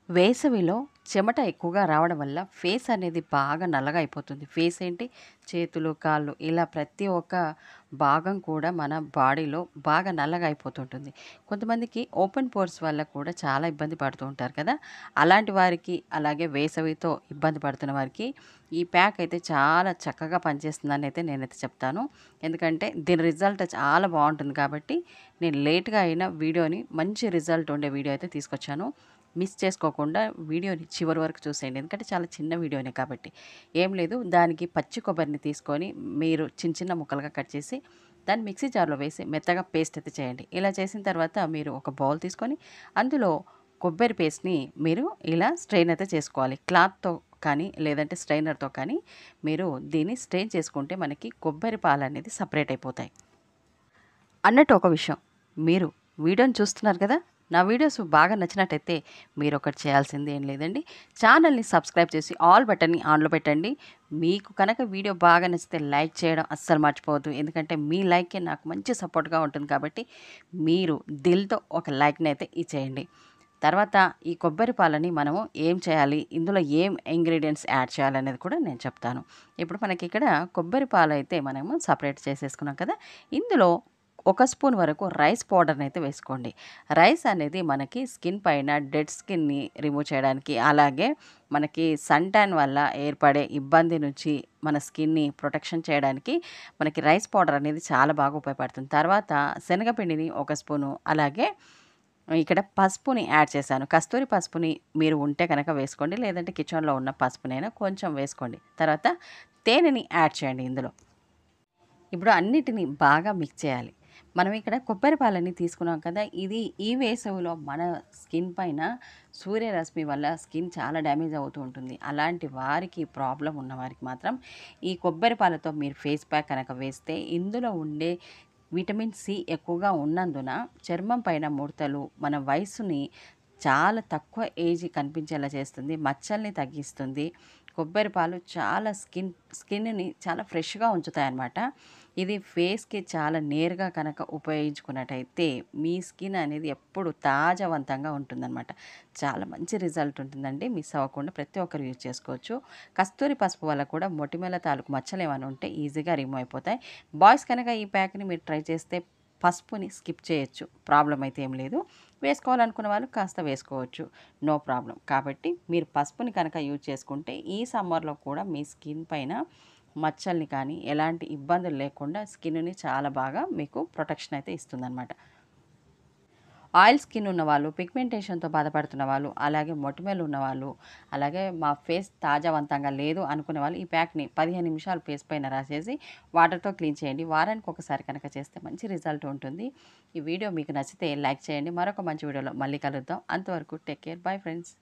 వేసవిలో చెమట ఎక్కువగా రావడం వల్ల ఫేస్ అనేది బాగా నల్లగా అయిపోతుంది. ఫేస్ ఏంటి, చేతులు, కాళ్ళు ఇలా ప్రతి ఒక్క భాగం కూడా మన బాడీలో బాగా నల్లగా అయిపోతుంటుంది. కొంతమందికి ఓపెన్ పోర్స్ వల్ల కూడా చాలా ఇబ్బంది పడుతూ ఉంటారు కదా! అలాంటి వారికి, అలాగే వేసవితో ఇబ్బంది పడుతున్న వారికి ఈ ప్యాక్ అయితే చాలా చక్కగా పనిచేస్తుందని అయితే నేనైతే చెప్తాను. ఎందుకంటే దీని రిజల్ట్ చాలా బావుంటుంది కాబట్టి నేను లేట్‌గా అయినా వీడియోని మంచి రిజల్ట్ ఉండే వీడియో అయితే తీసుకొచ్చాను. మిస్ చేసుకోకుండా వీడియోని చివరి వరకు చూసేయండి. ఎందుకంటే చాలా చిన్న వీడియోనే కాబట్టి. ఏం లేదు, దానికి పచ్చి కొబ్బరిని తీసుకొని మీరు చిన్న చిన్న ముక్కలుగా కట్ చేసి దాన్ని మిక్సీ జార్‌లో వేసి మెత్తగా పేస్ట్ అయితే చేయండి. ఇలా చేసిన తర్వాత మీరు ఒక బౌల్ తీసుకొని అందులో కొబ్బరి పేస్ట్‌ని మీరు ఇలా స్ట్రెయిన్ అయితే చేసుకోవాలి. క్లాత్‌తో కానీ లేదంటే స్ట్రెయినర్‌తో కానీ మీరు దీన్ని స్ట్రెయిన్ చేసుకుంటే మనకి కొబ్బరి పాలనేది సెపరేట్ అయిపోతాయి. అన్నట్టు ఒక విషయం, మీరు వీడియోని చూస్తున్నారు కదా! నా వీడియోస్ బాగా నచ్చినట్టయితే మీరొకటి చేయాల్సింది ఏం లేదండి. ఛానల్‌ని సబ్స్క్రైబ్ చేసి ఆల్ బటన్‌ని ఆన్‌లో పెట్టండి. మీకు కనుక వీడియో బాగా నచ్చితే లైక్ చేయడం అస్సలు మర్చిపోవద్దు. ఎందుకంటే మీ లైకే నాకు మంచి సపోర్ట్‌గా ఉంటుంది కాబట్టి మీరు దిల్‌తో ఒక లైక్‌ని అయితే ఇచ్చేయండి. తర్వాత ఈ కొబ్బరి పాలని మనము ఏం చేయాలి, ఇందులో ఏం ఇంగ్రీడియెంట్స్ యాడ్ చేయాలనేది కూడా నేను చెప్తాను. ఇప్పుడు మనకిక్కడ కొబ్బరి పాలైతే మనము సెపరేట్ చేసేసుకున్నాం కదా! ఇందులో ఒక స్పూన్ వరకు రైస్ పౌడర్‌నైతే వేసుకోండి. రైస్ అనేది మనకి స్కిన్ పైన డెడ్ స్కిన్‌ని రిమూవ్ చేయడానికి, అలాగే మనకి సన్ టాన్ వల్ల ఏర్పడే ఇబ్బంది నుంచి మన స్కిన్‌ని ప్రొటెక్షన్ చేయడానికి మనకి రైస్ పౌడర్ అనేది చాలా బాగా ఉపయోగపడుతుంది. తర్వాత శనగపిండిని ఒక స్పూను, అలాగే ఇక్కడ పసుపుని యాడ్ చేశాను. కస్తూరి పసుపుని మీరు ఉంటే గనక వేసుకోండి. లేదంటే కిచెన్‌లో ఉన్న పసుపునైనా కొంచెం వేసుకోండి. తర్వాత తేనెని యాడ్ చేయండి ఇందులో. ఇప్పుడు అన్నిటిని బాగా మిక్స్ చేయాలి. మనం ఇక్కడ కొబ్బరి పాలని తీసుకున్నాం కదా! ఇది ఈ వేసవిలో మన స్కిన్ పైన సూర్యరశ్మి వల్ల స్కిన్ చాలా డ్యామేజ్ అవుతూ ఉంటుంది. అలాంటి వారికి ప్రాబ్లమ్ ఉన్నవారికి మాత్రం ఈ కొబ్బరి పాలతో మీరు ఫేస్ ప్యాక్ కనుక వేస్తే ఇందులో ఉండే విటమిన్ సి ఎక్కువగా ఉన్నందున చర్మం పైన ముడతలు, మన వయస్సుని చాలా తక్కువ ఏజ్ కనిపించేలా చేస్తుంది. మచ్చల్ని తగ్గిస్తుంది. కొబ్బరి పాలు చాలా స్కిన్‌ని చాలా ఫ్రెష్‌గా ఉంచుతాయన్నమాట. ఇది ఫేస్‌కి చాలా నేరుగా కనుక ఉపయోగించుకున్నట్టయితే మీ స్కిన్ అనేది ఎప్పుడు తాజావంతంగా ఉంటుందన్నమాట. చాలా మంచి రిజల్ట్ ఉంటుందండి. మిస్ అవ్వకుండా ప్రతి ఒక్కరు యూజ్ చేసుకోవచ్చు. కస్తూరి పసుపు వల్ల కూడా మొటిమల తాలూకు మచ్చలేమైనా ఉంటే ఈజీగా రిమూవ్ అయిపోతాయి. బాయ్స్ కనుక ఈ ప్యాక్‌ని మీరు ట్రై చేస్తే పసుపుని స్కిప్ చేయొచ్చు. ప్రాబ్లమ్ అయితే ఏం లేదు. వేసుకోవాలనుకున్న వాళ్ళు కాస్త వేసుకోవచ్చు. No problem. కాబట్టి మీరు పసుపుని కనుక యూజ్ చేసుకుంటే ఈ సమ్మర్‌లో కూడా మీ స్కిన్ పైన మచ్చల్ని కానీ, ఎలాంటి ఇబ్బందులు లేకుండా స్కిన్‌ని చాలా బాగా మీకు ప్రొటెక్షన్ అయితే ఇస్తుందనమాట. ఆయిల్ స్కిన్ ఉన్నవాళ్ళు, పిగ్మెంటేషన్‌తో బాధపడుతున్న వాళ్ళు, అలాగే మొటిమలు ఉన్నవాళ్ళు, అలాగే మా ఫేస్ తాజావంతంగా లేదు అనుకునే వాళ్ళు ఈ ప్యాక్‌ని 15 నిమిషాలు ఫేస్ పైన రాసేసి వాటర్‌తో క్లీన్ చేయండి. వారానికి ఒకసారి కనుక చేస్తే మంచి రిజల్ట్ ఉంటుంది. ఈ వీడియో మీకు నచ్చితే లైక్ చేయండి. మరొక మంచి వీడియోలో మళ్ళీ కలుద్దాం. అంతవరకు టేక్ కేర్. Bye friends.